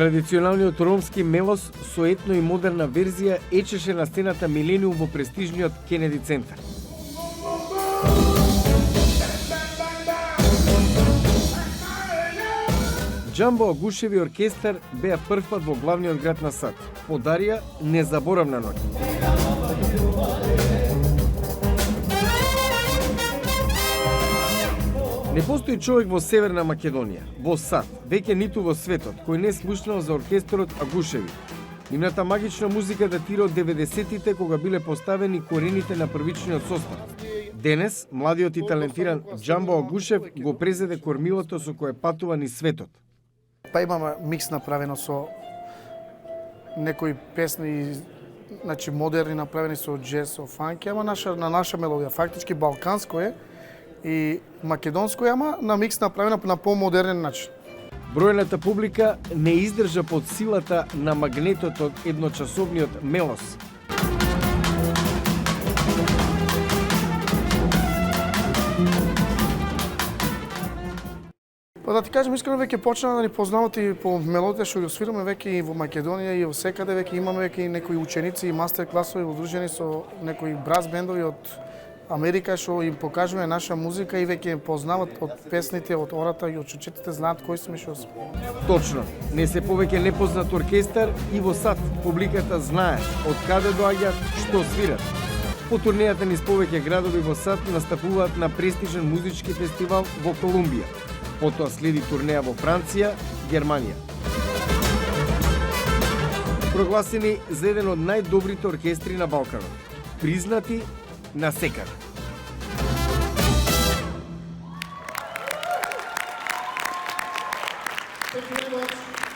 Традиционалниот ромски мелос со етно и модерна верзија ечеше на сцената Милениум во престижниот Кенеди центар. Џамбо Агушеви оркестар беа првпат во главниот град на САД. Подарија незаборавна ноќ. Не постои човек во Северна Македонија, во САД, веќе ниту во светот, кој не слушнал за оркестерот Агушеви. Нивната магична музика датира од 90-тите, кога биле поставени корените на првичниот состав. Денес, младиот и талентиран Џамбо Агушев го презеде кормилото со кое патува низ светот. Па имаме микс направено со некои песни, значи модерни направени со джез, со фанк, ама на наша мелодија, фактички балканско е и македонско е, ама на микс направено на помодерен начин. Бројната публика не издржа под силата на магнетот од едночасовниот мелос. Па да ти кажем искрено, веќе почна да ни познават и по мелодија што ги свираме веќе и во Македонија и во секаде, веќе имаме веќе и некои ученици и мастер класови удружени со некои браз бендови од Америка што им покажуваме наша музика и веќе познават од песните, од ората и од чучетите, знаат кои сме што сме. Точно, не се повеќе непознат оркестар и во САД публиката знае од каде доаѓаат, што свират. По турнејата низ повеќе градови во САД настапуваат на престижен музички фестивал во Колумбија. Потоа следи турнеја во Франција, Германија. Прогласени за еден од најдобрите оркестри на Балканот. Признати на секаде. Thank you very much.